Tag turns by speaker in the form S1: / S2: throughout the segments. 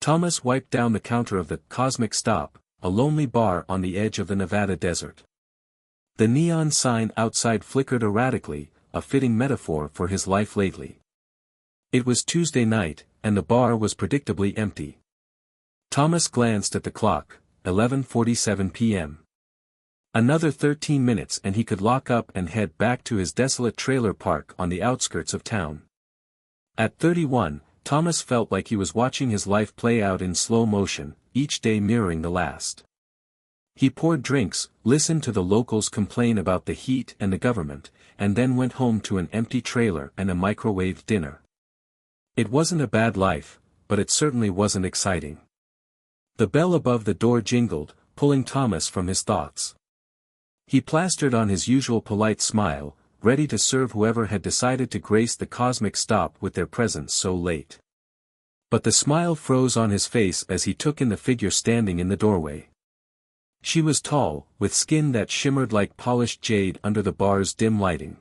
S1: Thomas wiped down the counter of the Cosmic Stop, a lonely bar on the edge of the Nevada desert. The neon sign outside flickered erratically, a fitting metaphor for his life lately. It was Tuesday night, and the bar was predictably empty. Thomas glanced at the clock, 11:47 p.m. Another 13 minutes and he could lock up and head back to his desolate trailer park on the outskirts of town. At 31, Thomas felt like he was watching his life play out in slow motion, each day mirroring the last. He poured drinks, listened to the locals complain about the heat and the government, and then went home to an empty trailer and a microwave dinner. It wasn't a bad life, but it certainly wasn't exciting. The bell above the door jingled, pulling Thomas from his thoughts. He plastered on his usual polite smile, ready to serve whoever had decided to grace the Cosmic Stop with their presence so late. But the smile froze on his face as he took in the figure standing in the doorway. She was tall, with skin that shimmered like polished jade under the bar's dim lighting.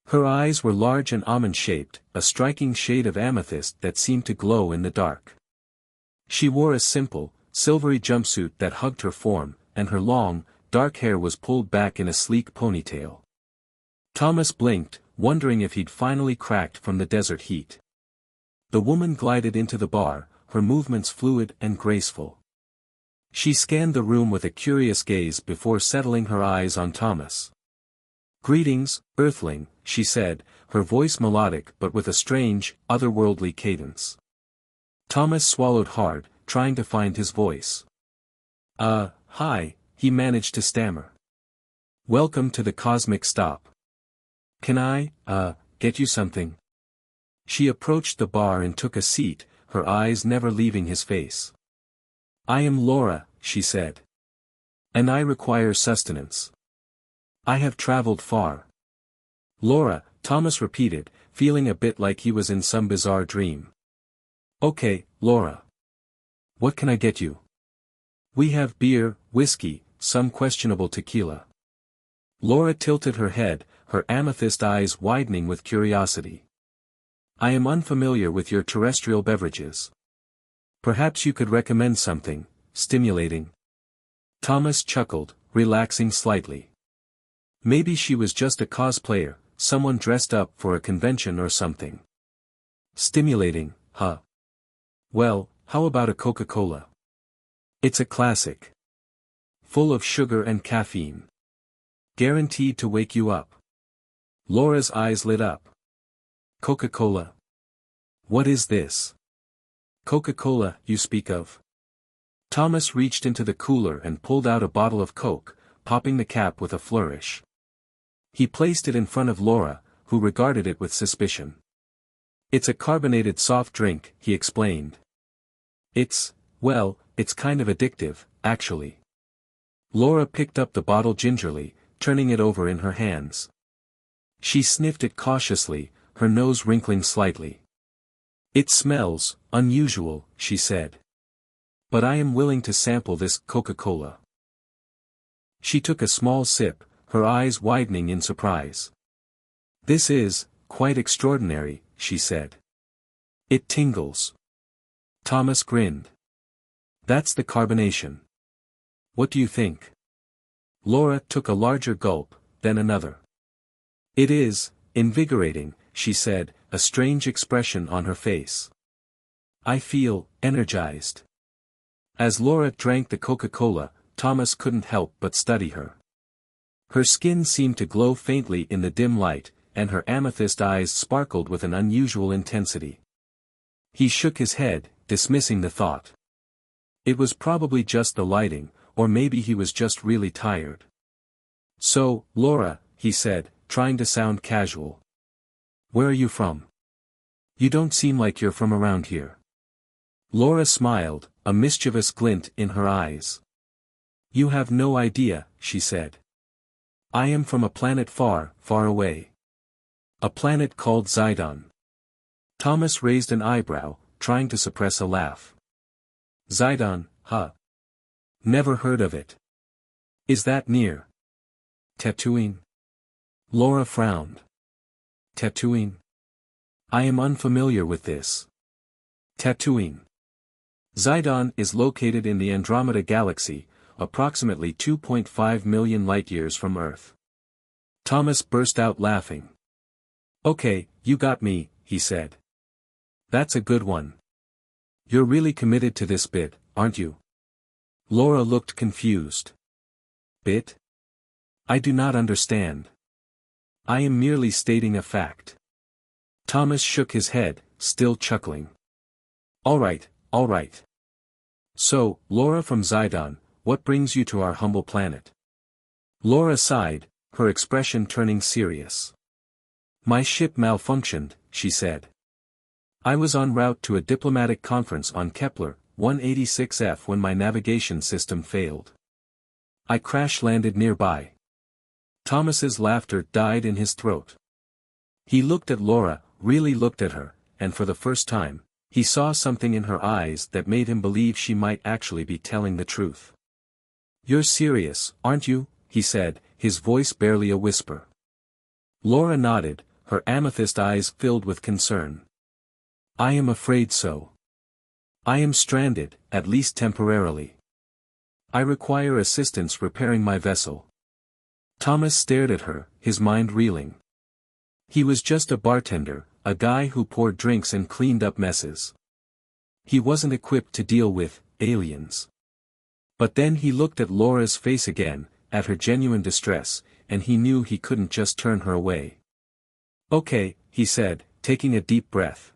S1: Her eyes were large and almond-shaped, a striking shade of amethyst that seemed to glow in the dark. She wore a simple, silvery jumpsuit that hugged her form, and her long, dark hair was pulled back in a sleek ponytail. Thomas blinked, wondering if he'd finally cracked from the desert heat. The woman glided into the bar, her movements fluid and graceful. She scanned the room with a curious gaze before settling her eyes on Thomas. "Greetings, Earthling," she said, her voice melodic but with a strange, otherworldly cadence. Thomas swallowed hard, trying to find his voice. Hi," he managed to stammer. "Welcome to the Cosmic Stop. Can I, get you something?" She approached the bar and took a seat, her eyes never leaving his face. "I am Laura," she said. "And I require sustenance. I have traveled far." "Laura," Thomas repeated, feeling a bit like he was in some bizarre dream. "Okay, Laura. What can I get you?" "We have beer, whiskey, some questionable tequila." Laura tilted her head, her amethyst eyes widening with curiosity. "I am unfamiliar with your terrestrial beverages. Perhaps you could recommend something stimulating." Thomas chuckled, relaxing slightly. Maybe she was just a cosplayer, someone dressed up for a convention or something. Stimulating, huh? Well, how about a Coca-Cola? It's a classic. Full of sugar and caffeine. Guaranteed to wake you up. Laura's eyes lit up. Coca-Cola? What is this? Coca-Cola, you speak of? Thomas reached into the cooler and pulled out a bottle of Coke, popping the cap with a flourish. He placed it in front of Laura, who regarded it with suspicion. "It's a carbonated soft drink," he explained. It's kind of addictive, actually." Laura picked up the bottle gingerly, turning it over in her hands. She sniffed it cautiously, her nose wrinkling slightly. "It smells unusual," she said. "But I am willing to sample this Coca-Cola." She took a small sip, her eyes widening in surprise. "This is quite extraordinary," she said. "It tingles." Thomas grinned. "That's the carbonation. What do you think?" Laura took a larger gulp, then another. "It is invigorating," she said, a strange expression on her face. "I feel energized." As Laura drank the Coca-Cola, Thomas couldn't help but study her. Her skin seemed to glow faintly in the dim light, and her amethyst eyes sparkled with an unusual intensity. He shook his head, dismissing the thought. It was probably just the lighting, or maybe he was just really tired. "So, Laura," he said, trying to sound casual. "Where are you from? You don't seem like you're from around here." Laura smiled, a mischievous glint in her eyes. "You have no idea," she said. "I am from a planet far, far away. A planet called Zidon." Thomas raised an eyebrow, trying to suppress a laugh. "Zidon, huh? Never heard of it. Is that near Tatooine?" Laura frowned. "Tatooine? I am unfamiliar with this. Tatooine. Zidon is located in the Andromeda Galaxy, approximately 2.5 million light-years from Earth. Thomas burst out laughing. Okay, you got me, he said. That's a good one. You're really committed to this bit, aren't you? Laura looked confused. Bit? I do not understand. I am merely stating a fact. Thomas shook his head, still chuckling. All right. So, Laura from Zidon, what brings you to our humble planet? Laura sighed, her expression turning serious. My ship malfunctioned, she said. I was en route to a diplomatic conference on Kepler 186f when my navigation system failed. I crash-landed nearby. Thomas's laughter died in his throat. He looked at Laura, really looked at her, and for the first time, he saw something in her eyes that made him believe she might actually be telling the truth. You're serious, aren't you? He said, his voice barely a whisper. Laura nodded, her amethyst eyes filled with concern. I am afraid so. I am stranded, at least temporarily. I require assistance repairing my vessel. Thomas stared at her, his mind reeling. He was just a bartender, a guy who poured drinks and cleaned up messes. He wasn't equipped to deal with aliens. But then he looked at Laura's face again, at her genuine distress, and he knew he couldn't just turn her away. Okay, he said, taking a deep breath.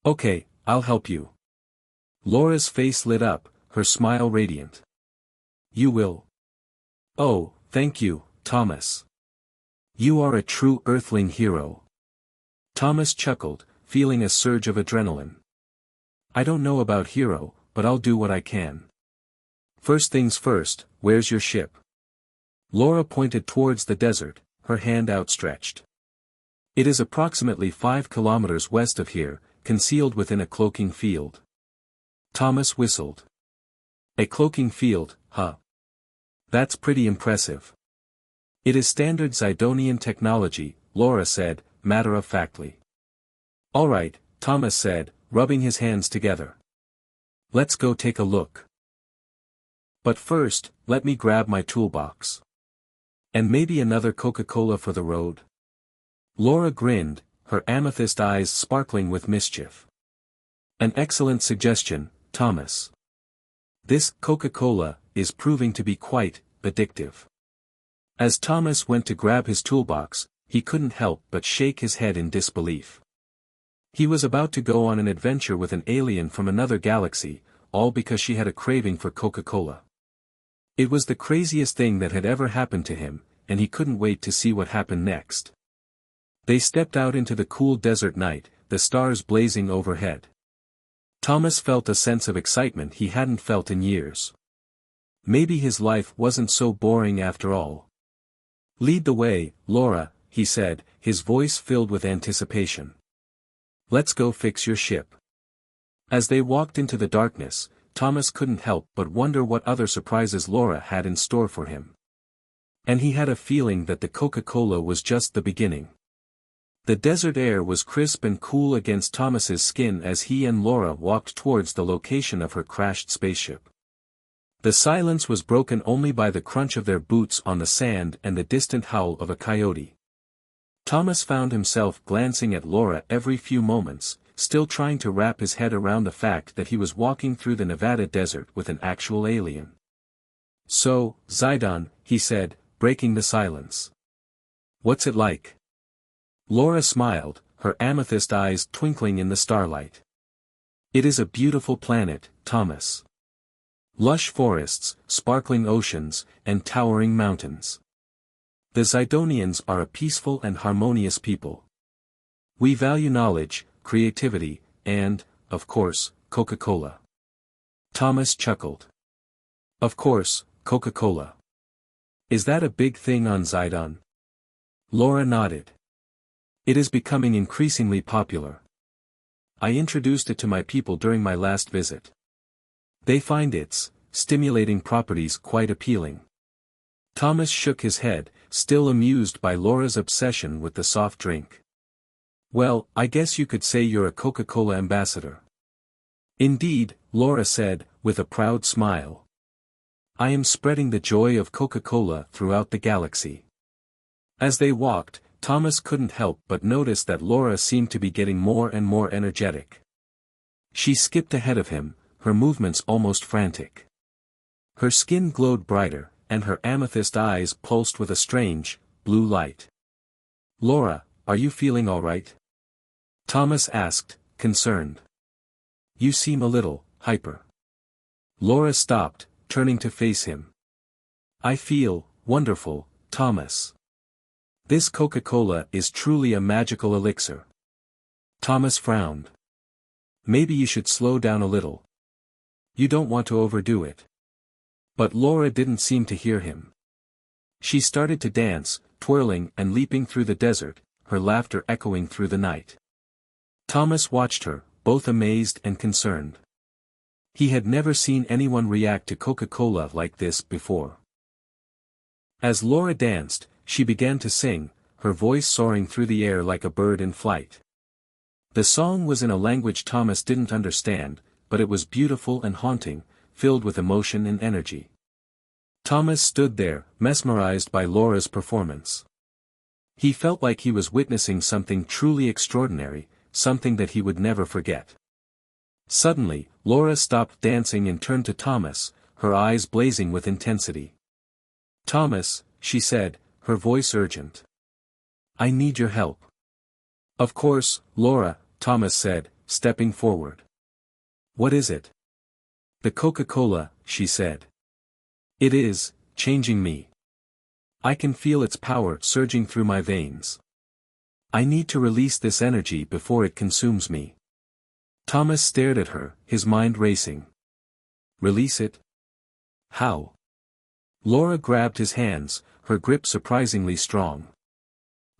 S1: Okay, I'll help you. Laura's face lit up, her smile radiant. You will? Oh, thank you, Thomas. You are a true Earthling hero. Thomas chuckled, feeling a surge of adrenaline. I don't know about hero, but I'll do what I can. First things first, where's your ship? Laura pointed towards the desert, her hand outstretched. It is approximately 5 kilometers west of here, concealed within a cloaking field. Thomas whistled. A cloaking field, huh? That's pretty impressive. It is standard Zidonian technology, Laura said, matter-of-factly. All right, Thomas said, rubbing his hands together. Let's go take a look. But first, let me grab my toolbox. And maybe another Coca-Cola for the road? Laura grinned, her amethyst eyes sparkling with mischief. An excellent suggestion, Thomas. This Coca-Cola is proving to be quite addictive. As Thomas went to grab his toolbox, he couldn't help but shake his head in disbelief. He was about to go on an adventure with an alien from another galaxy, all because she had a craving for Coca-Cola. It was the craziest thing that had ever happened to him, and he couldn't wait to see what happened next. They stepped out into the cool desert night, the stars blazing overhead. Thomas felt a sense of excitement he hadn't felt in years. Maybe his life wasn't so boring after all. Lead the way, Laura, he said, his voice filled with anticipation. Let's go fix your ship. As they walked into the darkness, Thomas couldn't help but wonder what other surprises Laura had in store for him. And he had a feeling that the Coca-Cola was just the beginning. The desert air was crisp and cool against Thomas's skin as he and Laura walked towards the location of her crashed spaceship. The silence was broken only by the crunch of their boots on the sand and the distant howl of a coyote. Thomas found himself glancing at Laura every few moments, still trying to wrap his head around the fact that he was walking through the Nevada desert with an actual alien. So, Zidon, he said, breaking the silence. What's it like? Laura smiled, her amethyst eyes twinkling in the starlight. It is a beautiful planet, Thomas. Lush forests, sparkling oceans, and towering mountains. The Zidonians are a peaceful and harmonious people. We value knowledge, creativity, and, of course, Coca-Cola. Thomas chuckled. Of course, Coca-Cola. Is that a big thing on Zidon? Laura nodded. It is becoming increasingly popular. I introduced it to my people during my last visit. They find its stimulating properties quite appealing. Thomas shook his head, still amused by Laura's obsession with the soft drink. Well, I guess you could say you're a Coca-Cola ambassador. Indeed, Laura said, with a proud smile. I am spreading the joy of Coca-Cola throughout the galaxy. As they walked, Thomas couldn't help but notice that Laura seemed to be getting more and more energetic. She skipped ahead of him, her movements almost frantic. Her skin glowed brighter, and her amethyst eyes pulsed with a strange, blue light. Laura, are you feeling all right? Thomas asked, concerned. You seem a little hyper. Laura stopped, turning to face him. I feel wonderful, Thomas. This Coca-Cola is truly a magical elixir. Thomas frowned. Maybe you should slow down a little. You don't want to overdo it. But Laura didn't seem to hear him. She started to dance, twirling and leaping through the desert, her laughter echoing through the night. Thomas watched her, both amazed and concerned. He had never seen anyone react to Coca-Cola like this before. As Laura danced, she began to sing, her voice soaring through the air like a bird in flight. The song was in a language Thomas didn't understand, but it was beautiful and haunting, filled with emotion and energy. Thomas stood there, mesmerized by Laura's performance. He felt like he was witnessing something truly extraordinary, something that he would never forget. Suddenly, Laura stopped dancing and turned to Thomas, her eyes blazing with intensity. Thomas, she said, her voice urgent. I need your help. Of course, Laura, Thomas said, stepping forward. What is it? The Coca-Cola, she said. It is changing me. I can feel its power surging through my veins. I need to release this energy before it consumes me. Thomas stared at her, his mind racing. Release it? How? Laura grabbed his hands, her grip surprisingly strong.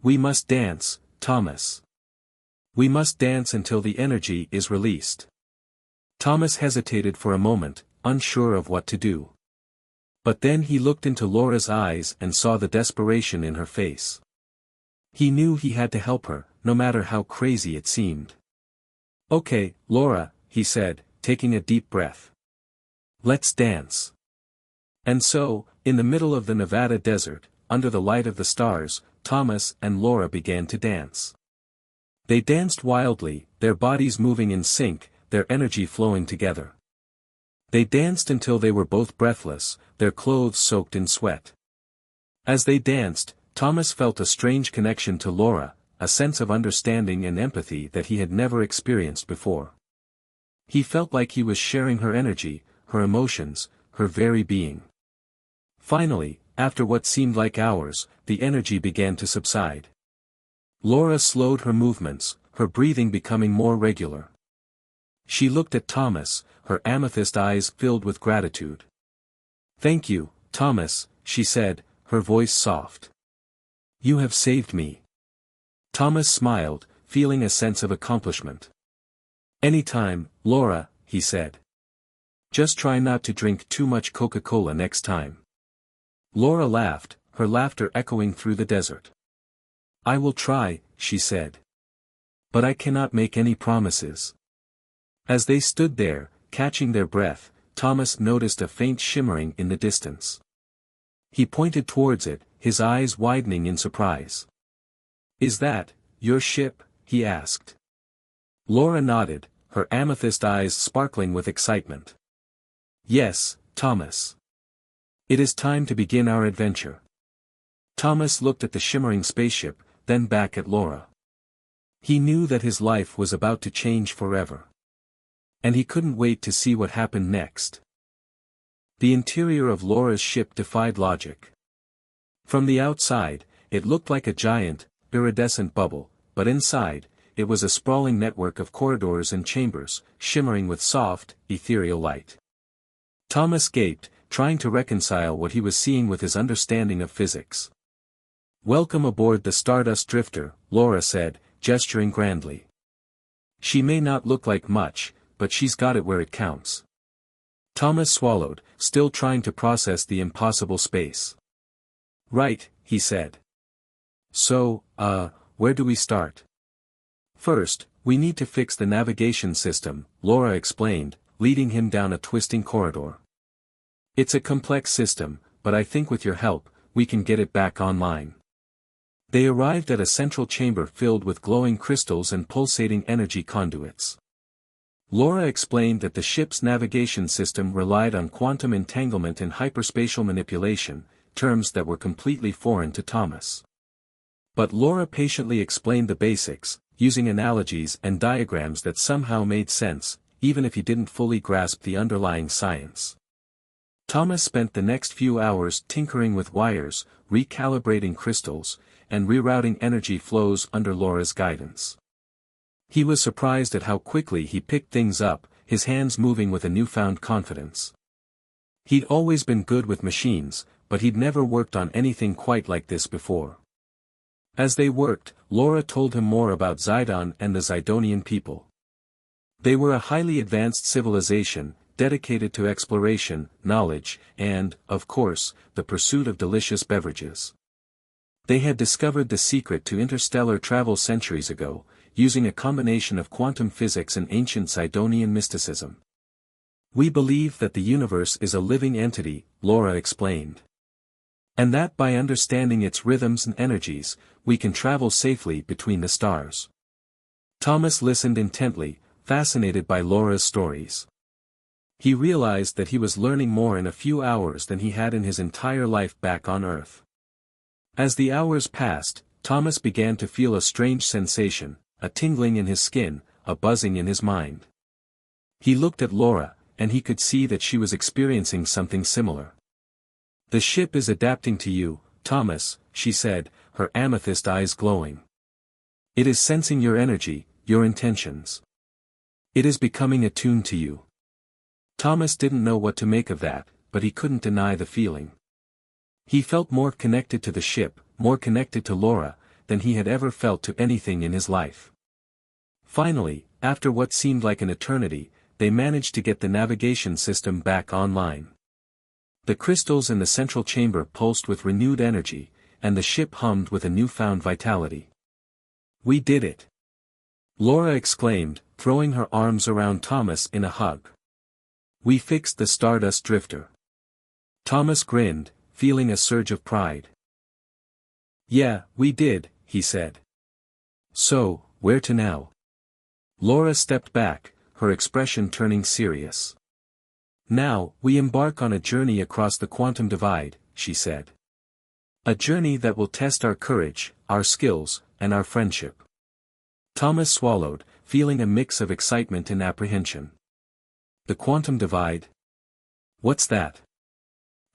S1: We must dance, Thomas. We must dance until the energy is released. Thomas hesitated for a moment, unsure of what to do. But then he looked into Laura's eyes and saw the desperation in her face. He knew he had to help her, no matter how crazy it seemed. Okay, Laura, he said, taking a deep breath. Let's dance. And so, in the middle of the Nevada desert, under the light of the stars, Thomas and Laura began to dance. They danced wildly, their bodies moving in sync, their energy flowing together. They danced until they were both breathless, their clothes soaked in sweat. As they danced, Thomas felt a strange connection to Laura, a sense of understanding and empathy that he had never experienced before. He felt like he was sharing her energy, her emotions, her very being. Finally, after what seemed like hours, the energy began to subside. Laura slowed her movements, her breathing becoming more regular. She looked at Thomas, her amethyst eyes filled with gratitude. Thank you, Thomas, she said, her voice soft. You have saved me. Thomas smiled, feeling a sense of accomplishment. Anytime, Laura, he said. Just try not to drink too much Coca-Cola next time. Laura laughed, her laughter echoing through the desert. I will try, she said. But I cannot make any promises. As they stood there, catching their breath, Thomas noticed a faint shimmering in the distance. He pointed towards it, his eyes widening in surprise. Is that your ship? He asked. Laura nodded, her amethyst eyes sparkling with excitement. Yes, Thomas. It is time to begin our adventure. Thomas looked at the shimmering spaceship, then back at Laura. He knew that his life was about to change forever. And he couldn't wait to see what happened next. The interior of Laura's ship defied logic. From the outside, it looked like a giant, iridescent bubble, but inside, it was a sprawling network of corridors and chambers, shimmering with soft, ethereal light. Thomas gaped, trying to reconcile what he was seeing with his understanding of physics. Welcome aboard the Stardust Drifter, Laura said, gesturing grandly. She may not look like much, but she's got it where it counts. Thomas swallowed, still trying to process the impossible space. Right, he said. So, where do we start? First, We need to fix the navigation system, Laura explained, leading him down a twisting corridor. It's a complex system, but I think with your help, we can get it back online. They arrived at a central chamber filled with glowing crystals and pulsating energy conduits. Laura explained that the ship's navigation system relied on quantum entanglement and hyperspatial manipulation, terms that were completely foreign to Thomas. But Laura patiently explained the basics, using analogies and diagrams that somehow made sense, even if he didn't fully grasp the underlying science. Thomas spent the next few hours tinkering with wires, recalibrating crystals, and rerouting energy flows under Laura's guidance. He was surprised at how quickly he picked things up, his hands moving with a newfound confidence. He'd always been good with machines, but he'd never worked on anything quite like this before. As they worked, Laura told him more about Zidon and the Zidonian people. They were a highly advanced civilization, dedicated to exploration, knowledge, and, of course, the pursuit of delicious beverages. They had discovered the secret to interstellar travel centuries ago, using a combination of quantum physics and ancient Zidonian mysticism. We believe that the universe is a living entity, Laura explained. And that by understanding its rhythms and energies, we can travel safely between the stars. Thomas listened intently, fascinated by Laura's stories. He realized that he was learning more in a few hours than he had in his entire life back on Earth. As the hours passed, Thomas began to feel a strange sensation, a tingling in his skin, a buzzing in his mind. He looked at Laura, and he could see that she was experiencing something similar. "The ship is adapting to you, Thomas," she said, her amethyst eyes glowing. "It is sensing your energy, your intentions. It is becoming attuned to you." Thomas didn't know what to make of that, but he couldn't deny the feeling. He felt more connected to the ship, more connected to Laura, than he had ever felt to anything in his life. Finally, after what seemed like an eternity, they managed to get the navigation system back online. The crystals in the central chamber pulsed with renewed energy, and the ship hummed with a newfound vitality. "We did it!" Laura exclaimed, throwing her arms around Thomas in a hug. "We fixed the Stardust Drifter." Thomas grinned, feeling a surge of pride. "Yeah, we did," he said. "So, where to now?" Laura stepped back, her expression turning serious. "Now, we embark on a journey across the quantum divide," she said. "A journey that will test our courage, our skills, and our friendship." Thomas swallowed, feeling a mix of excitement and apprehension. "The quantum divide? What's that?"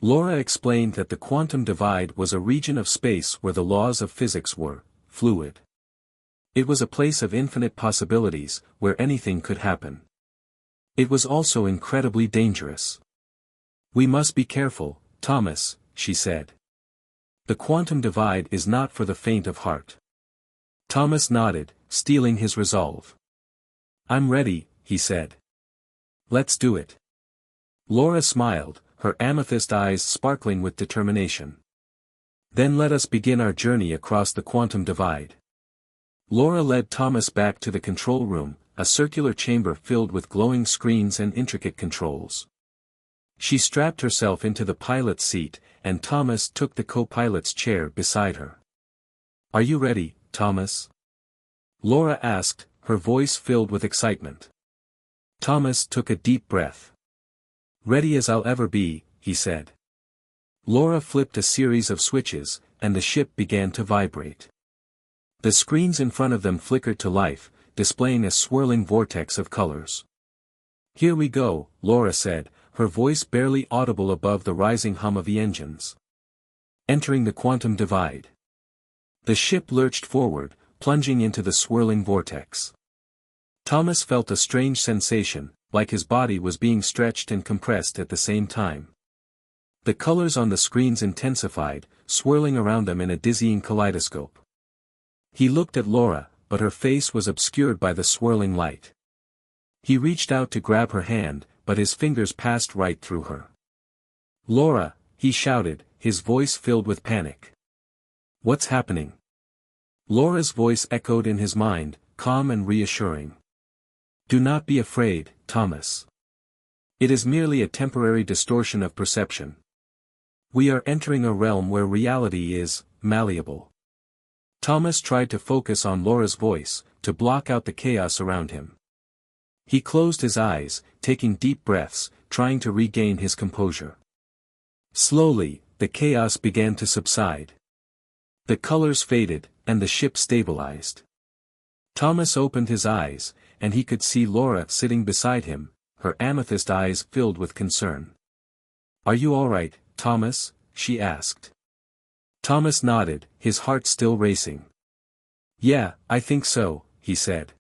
S1: Laura explained that the quantum divide was a region of space where the laws of physics were fluid. It was a place of infinite possibilities, where anything could happen. It was also incredibly dangerous. "We must be careful, Thomas," she said. "The quantum divide is not for the faint of heart." Thomas nodded, steeling his resolve. "I'm ready," he said. "Let's do it." Laura smiled, her amethyst eyes sparkling with determination. "Then let us begin our journey across the quantum divide." Laura led Thomas back to the control room, a circular chamber filled with glowing screens and intricate controls. She strapped herself into the pilot's seat, and Thomas took the co-pilot's chair beside her. "Are you ready, Thomas?" Laura asked, her voice filled with excitement. Thomas took a deep breath. "Ready as I'll ever be," he said. Laura flipped a series of switches, and the ship began to vibrate. The screens in front of them flickered to life, displaying a swirling vortex of colors. "Here we go," Laura said, her voice barely audible above the rising hum of the engines. Entering the quantum divide. The ship lurched forward, plunging into the swirling vortex. Thomas felt a strange sensation, like his body was being stretched and compressed at the same time. The colors on the screens intensified, swirling around them in a dizzying kaleidoscope. He looked at Laura, but her face was obscured by the swirling light. He reached out to grab her hand, but his fingers passed right through her. "Laura," he shouted, his voice filled with panic. "What's happening?" Laura's voice echoed in his mind, calm and reassuring. Do not be afraid, Thomas. It is merely a temporary distortion of perception. We are entering a realm where reality is malleable. Thomas tried to focus on Laura's voice, to block out the chaos around him. He closed his eyes, taking deep breaths, trying to regain his composure. Slowly, the chaos began to subside. The colors faded, and the ship stabilized. Thomas opened his eyes, and he could see Laura sitting beside him, her amethyst eyes filled with concern. "Are you all right, Thomas?" she asked. Thomas nodded, his heart still racing. "Yeah, I think so," he said.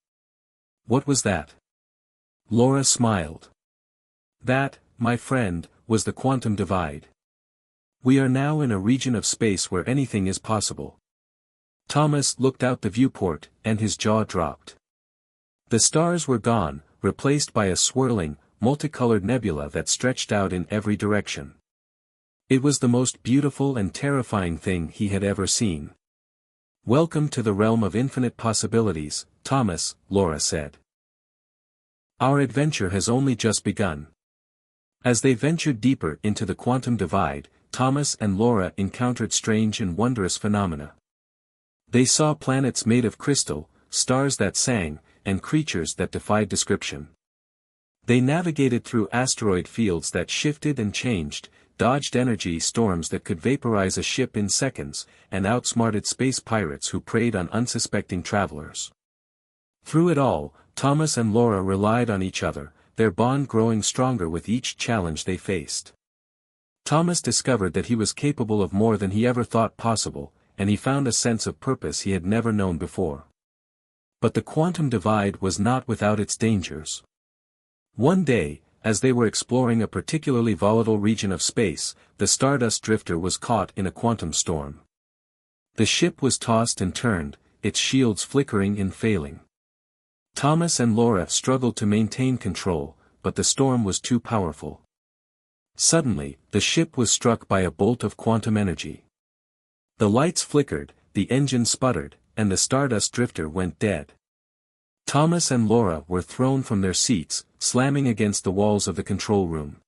S1: "What was that?" Laura smiled. "That, my friend, was the quantum divide. We are now in a region of space where anything is possible." Thomas looked out the viewport, and his jaw dropped. The stars were gone, replaced by a swirling, multicolored nebula that stretched out in every direction. It was the most beautiful and terrifying thing he had ever seen. "Welcome to the realm of infinite possibilities, Thomas," Laura said. "Our adventure has only just begun." As they ventured deeper into the quantum divide, Thomas and Laura encountered strange and wondrous phenomena. They saw planets made of crystal, stars that sang, and creatures that defied description. They navigated through asteroid fields that shifted and changed, dodged energy storms that could vaporize a ship in seconds, and outsmarted space pirates who preyed on unsuspecting travelers. Through it all, Thomas and Laura relied on each other, their bond growing stronger with each challenge they faced. Thomas discovered that he was capable of more than he ever thought possible, and he found a sense of purpose he had never known before. But the quantum divide was not without its dangers. One day, as they were exploring a particularly volatile region of space, the Stardust Drifter was caught in a quantum storm. The ship was tossed and turned, its shields flickering and failing. Thomas and Laura struggled to maintain control, but the storm was too powerful. Suddenly, the ship was struck by a bolt of quantum energy. The lights flickered, the engine sputtered, and the Stardust Drifter went dead. Thomas and Laura were thrown from their seats, slamming against the walls of the control room.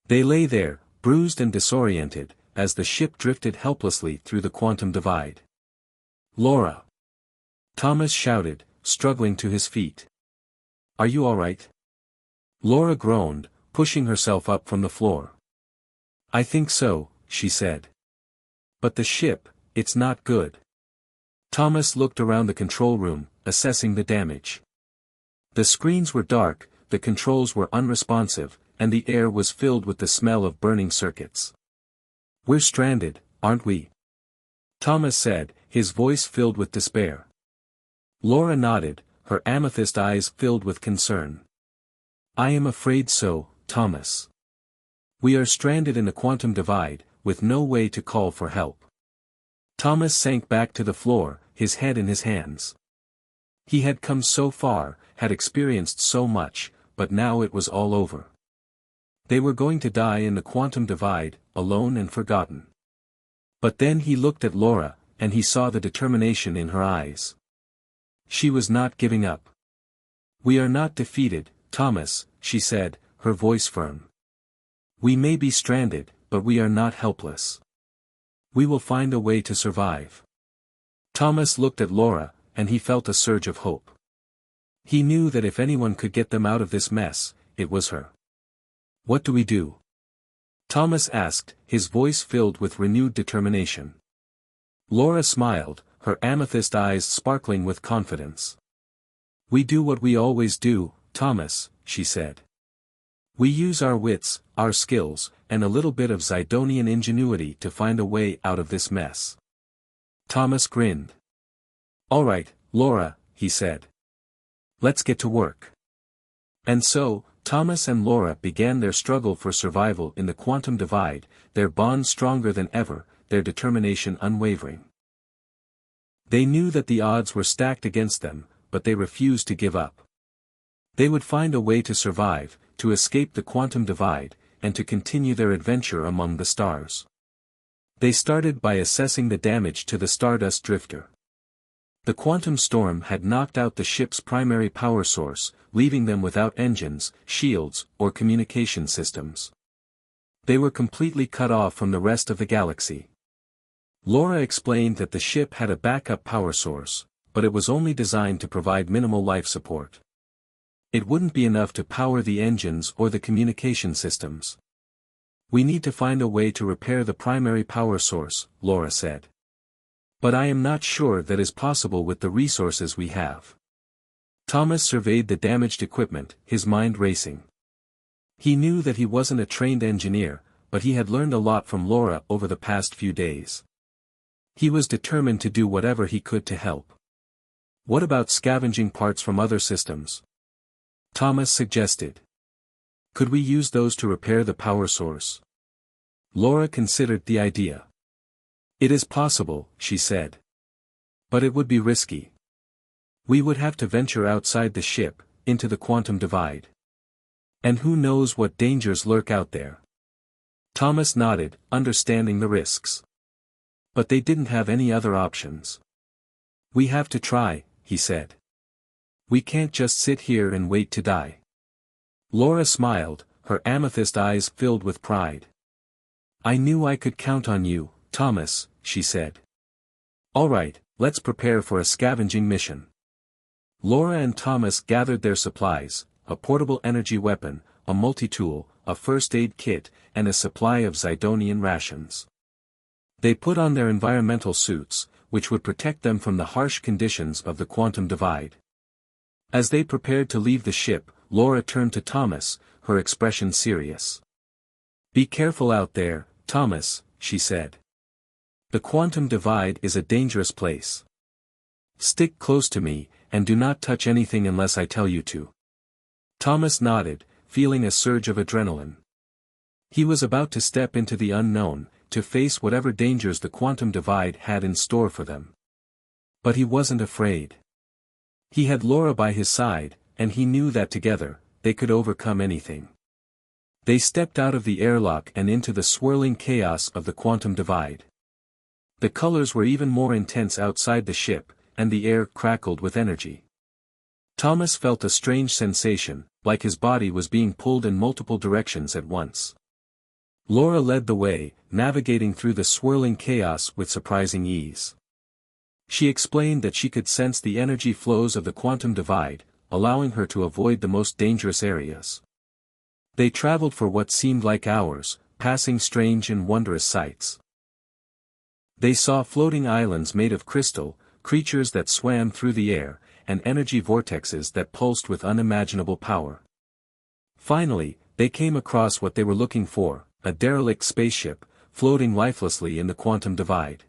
S1: They lay there, bruised and disoriented, as the ship drifted helplessly through the quantum divide. "Laura!" Thomas shouted, struggling to his feet. "Are you all right?" Laura groaned, pushing herself up from the floor. "I think so," she said. "But the ship, it's not good." Thomas looked around the control room, assessing the damage. The screens were dark, the controls were unresponsive, and the air was filled with the smell of burning circuits. "We're stranded, aren't we?" Thomas said, his voice filled with despair. Laura nodded, her amethyst eyes filled with concern. "I am afraid so, Thomas. We are stranded in a quantum divide, with no way to call for help." Thomas sank back to the floor, his head in his hands. He had come so far, had experienced so much, but now it was all over. They were going to die in the quantum divide, alone and forgotten. But then he looked at Laura, and he saw the determination in her eyes. She was not giving up. "We are not defeated, Thomas," she said, her voice firm. "We may be stranded, but we are not helpless. We will find a way to survive." Thomas looked at Laura, and he felt a surge of hope. He knew that if anyone could get them out of this mess, it was her. "What do we do?" Thomas asked, his voice filled with renewed determination. Laura smiled, her amethyst eyes sparkling with confidence. "We do what we always do, Thomas," she said. "We use our wits, our skills, and a little bit of Zidonian ingenuity to find a way out of this mess." Thomas grinned. "All right, Laura," he said. "Let's get to work." And so, Thomas and Laura began their struggle for survival in the quantum divide, their bond stronger than ever, their determination unwavering. They knew that the odds were stacked against them, but they refused to give up. They would find a way to survive, to escape the quantum divide, and to continue their adventure among the stars. They started by assessing the damage to the Stardust Drifter. The quantum storm had knocked out the ship's primary power source, leaving them without engines, shields, or communication systems. They were completely cut off from the rest of the galaxy. Laura explained that the ship had a backup power source, but it was only designed to provide minimal life support. It wouldn't be enough to power the engines or the communication systems. We need to find a way to repair the primary power source, Laura said. But I am not sure that is possible with the resources we have. Thomas surveyed the damaged equipment, his mind racing. He knew that he wasn't a trained engineer, but he had learned a lot from Laura over the past few days. He was determined to do whatever he could to help. What about scavenging parts from other systems? Thomas suggested. Could we use those to repair the power source? Laura considered the idea. It is possible, she said. But it would be risky. We would have to venture outside the ship, into the quantum divide. And who knows what dangers lurk out there. Thomas nodded, understanding the risks. But they didn't have any other options. We have to try, he said. We can't just sit here and wait to die. Laura smiled, her amethyst eyes filled with pride. I knew I could count on you, Thomas, she said. All right, let's prepare for a scavenging mission. Laura and Thomas gathered their supplies, a portable energy weapon, a multi-tool, a first aid kit, and a supply of Zidonian rations. They put on their environmental suits, which would protect them from the harsh conditions of the quantum divide. As they prepared to leave the ship, Laura turned to Thomas, her expression serious. Be careful out there, Thomas, she said. The quantum divide is a dangerous place. Stick close to me, and do not touch anything unless I tell you to. Thomas nodded, feeling a surge of adrenaline. He was about to step into the unknown, to face whatever dangers the quantum divide had in store for them. But he wasn't afraid. He had Laura by his side, and he knew that together, they could overcome anything. They stepped out of the airlock and into the swirling chaos of the quantum divide. The colors were even more intense outside the ship, and the air crackled with energy. Thomas felt a strange sensation, like his body was being pulled in multiple directions at once. Laura led the way, navigating through the swirling chaos with surprising ease. She explained that she could sense the energy flows of the quantum divide, allowing her to avoid the most dangerous areas. They traveled for what seemed like hours, passing strange and wondrous sights. They saw floating islands made of crystal, creatures that swam through the air, and energy vortexes that pulsed with unimaginable power. Finally, they came across what they were looking for, a derelict spaceship, floating lifelessly in the quantum divide.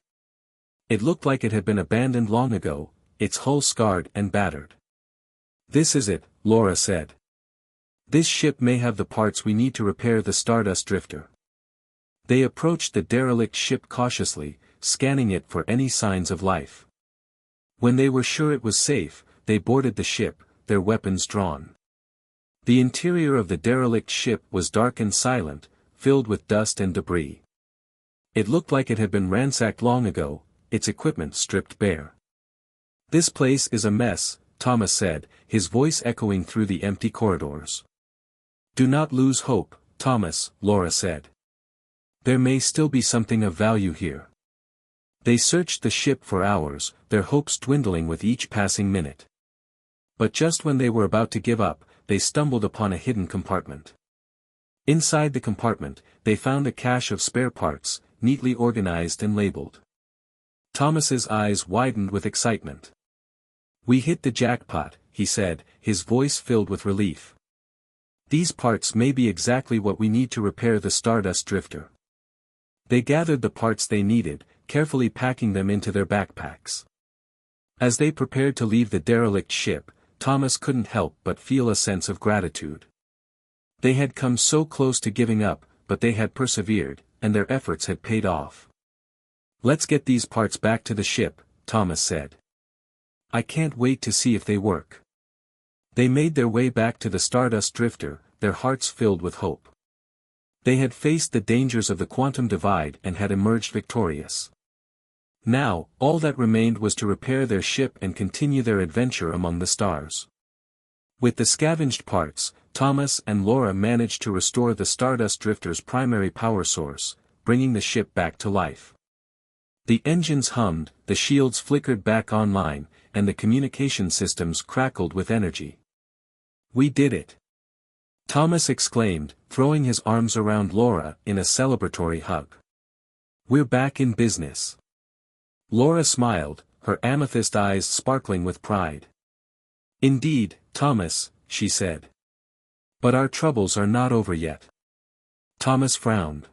S1: It looked like it had been abandoned long ago, its hull scarred and battered. This is it, Laura said. This ship may have the parts we need to repair the Stardust Drifter. They approached the derelict ship cautiously, scanning it for any signs of life. When they were sure it was safe, they boarded the ship, their weapons drawn. The interior of the derelict ship was dark and silent, filled with dust and debris. It looked like it had been ransacked long ago, its equipment stripped bare. This place is a mess, Thomas said, his voice echoing through the empty corridors. Do not lose hope, Thomas, Laura said. There may still be something of value here. They searched the ship for hours, their hopes dwindling with each passing minute. But just when they were about to give up, they stumbled upon a hidden compartment. Inside the compartment, they found a cache of spare parts, neatly organized and labeled. Thomas's eyes widened with excitement. We hit the jackpot, he said, his voice filled with relief. These parts may be exactly what we need to repair the Stardust Drifter. They gathered the parts they needed, carefully packing them into their backpacks. As they prepared to leave the derelict ship, Thomas couldn't help but feel a sense of gratitude. They had come so close to giving up, but they had persevered, and their efforts had paid off. Let's get these parts back to the ship, Thomas said. I can't wait to see if they work. They made their way back to the Stardust Drifter, their hearts filled with hope. They had faced the dangers of the quantum divide and had emerged victorious. Now, all that remained was to repair their ship and continue their adventure among the stars. With the scavenged parts, Thomas and Laura managed to restore the Stardust Drifter's primary power source, bringing the ship back to life. The engines hummed, the shields flickered back online, and the communication systems crackled with energy. "We did it!" Thomas exclaimed, throwing his arms around Laura in a celebratory hug. "We're back in business." Laura smiled, her amethyst eyes sparkling with pride. "Indeed, Thomas," she said. "But our troubles are not over yet." Thomas frowned.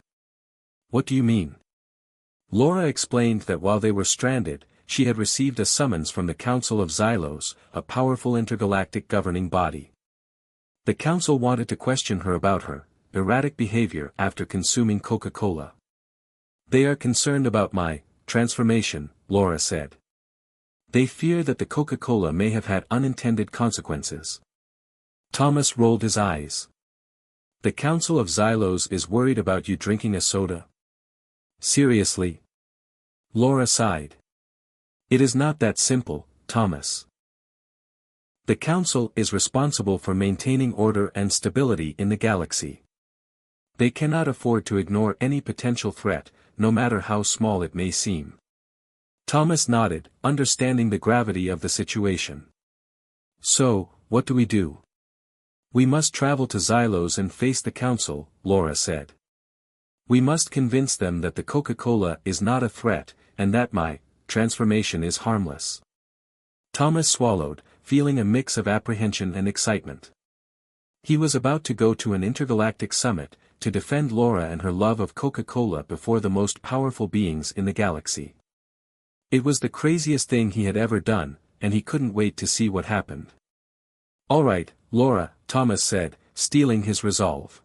S1: "What do you mean?" Laura explained that while they were stranded, she had received a summons from the Council of Xylos, a powerful intergalactic governing body. The council wanted to question her about her erratic behavior after consuming Coca-Cola. "They are concerned about my transformation," Laura said. "They fear that the Coca-Cola may have had unintended consequences." Thomas rolled his eyes. "The Council of Xylos is worried about you drinking a soda?" "Seriously?" Laura sighed. "It is not that simple, Thomas. The Council is responsible for maintaining order and stability in the galaxy. They cannot afford to ignore any potential threat, no matter how small it may seem." Thomas nodded, understanding the gravity of the situation. "So, what do we do?" "We must travel to Xylos and face the Council," Laura said. "We must convince them that the Coca-Cola is not a threat, and that my transformation is harmless." Thomas swallowed, feeling a mix of apprehension and excitement. He was about to go to an intergalactic summit, to defend Laura and her love of Coca-Cola before the most powerful beings in the galaxy. It was the craziest thing he had ever done, and he couldn't wait to see what happened. "All right, Laura," Thomas said, steeling his resolve.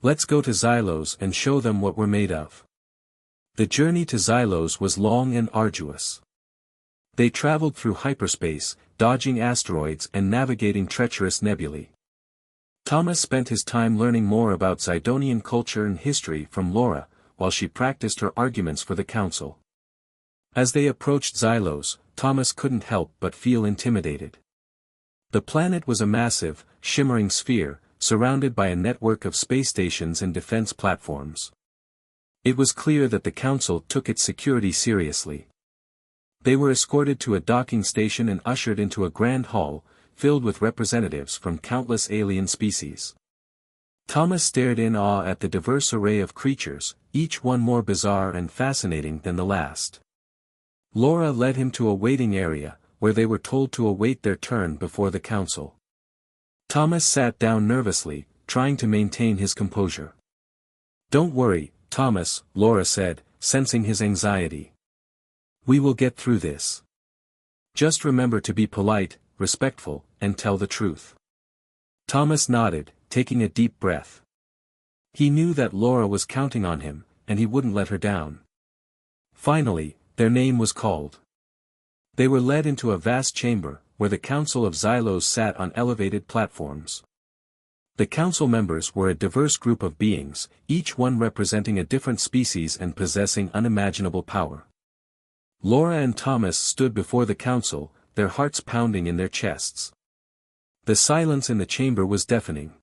S1: "Let's go to Xylos and show them what we're made of." The journey to Xylos was long and arduous. They traveled through hyperspace, dodging asteroids and navigating treacherous nebulae. Thomas spent his time learning more about Zidonian culture and history from Laura, while she practiced her arguments for the Council. As they approached Xylos, Thomas couldn't help but feel intimidated. The planet was a massive, shimmering sphere, surrounded by a network of space stations and defense platforms. It was clear that the Council took its security seriously. They were escorted to a docking station and ushered into a grand hall, filled with representatives from countless alien species. Thomas stared in awe at the diverse array of creatures, each one more bizarre and fascinating than the last. Laura led him to a waiting area, where they were told to await their turn before the Council. Thomas sat down nervously, trying to maintain his composure. "Don't worry, Thomas," Laura said, sensing his anxiety. "We will get through this. Just remember to be polite, respectful, and tell the truth." Thomas nodded, taking a deep breath. He knew that Laura was counting on him, and he wouldn't let her down. Finally, their name was called. They were led into a vast chamber, where the Council of Xylos sat on elevated platforms. The council members were a diverse group of beings, each one representing a different species and possessing unimaginable power. Laura and Thomas stood before the council, their hearts pounding in their chests. The silence in the chamber was deafening.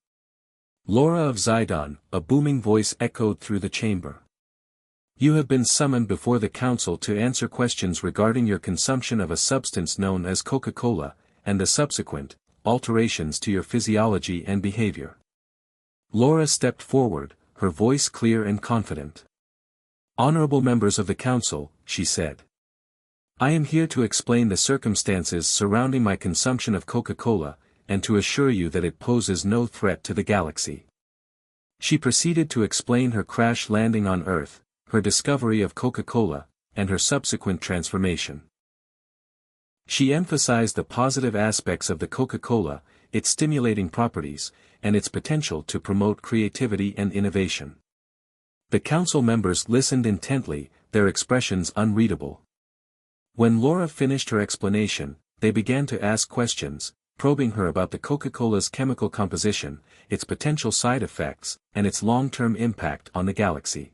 S1: "Laura of Zidon," a booming voice echoed through the chamber. "You have been summoned before the council to answer questions regarding your consumption of a substance known as Coca-Cola, and the subsequent alterations to your physiology and behavior." Laura stepped forward, her voice clear and confident. "Honorable members of the council," she said. "I am here to explain the circumstances surrounding my consumption of Coca-Cola, and to assure you that it poses no threat to the galaxy." She proceeded to explain her crash landing on Earth, her discovery of Coca-Cola, and her subsequent transformation. She emphasized the positive aspects of the Coca-Cola, its stimulating properties, and its potential to promote creativity and innovation. The council members listened intently, their expressions unreadable. When Laura finished her explanation, they began to ask questions, probing her about the Coca-Cola's chemical composition, its potential side effects, and its long-term impact on the galaxy.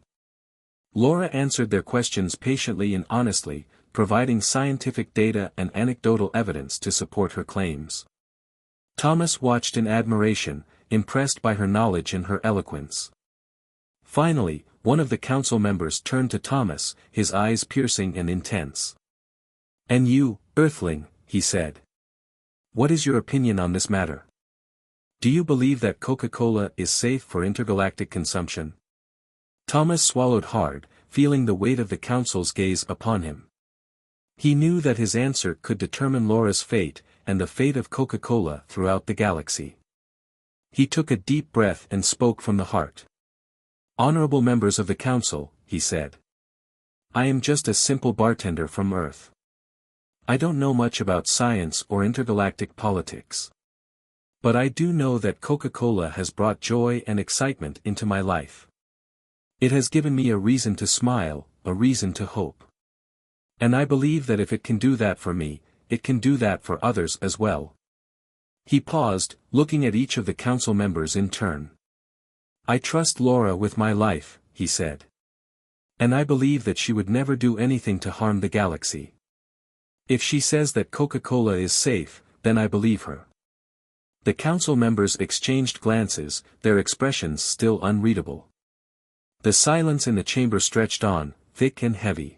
S1: Laura answered their questions patiently and honestly, providing scientific data and anecdotal evidence to support her claims. Thomas watched in admiration, impressed by her knowledge and her eloquence. Finally, one of the council members turned to Thomas, his eyes piercing and intense. "And you, Earthling," he said. "What is your opinion on this matter? Do you believe that Coca-Cola is safe for intergalactic consumption?" Thomas swallowed hard, feeling the weight of the council's gaze upon him. He knew that his answer could determine Laura's fate, and the fate of Coca-Cola throughout the galaxy. He took a deep breath and spoke from the heart. "Honorable members of the council," he said. "I am just a simple bartender from Earth. I don't know much about science or intergalactic politics. But I do know that Coca-Cola has brought joy and excitement into my life. It has given me a reason to smile, a reason to hope. And I believe that if it can do that for me, it can do that for others as well." He paused, looking at each of the council members in turn. "I trust Laura with my life," he said. "And I believe that she would never do anything to harm the galaxy. If she says that Coca-Cola is safe, then I believe her." The council members exchanged glances, their expressions still unreadable. The silence in the chamber stretched on, thick and heavy.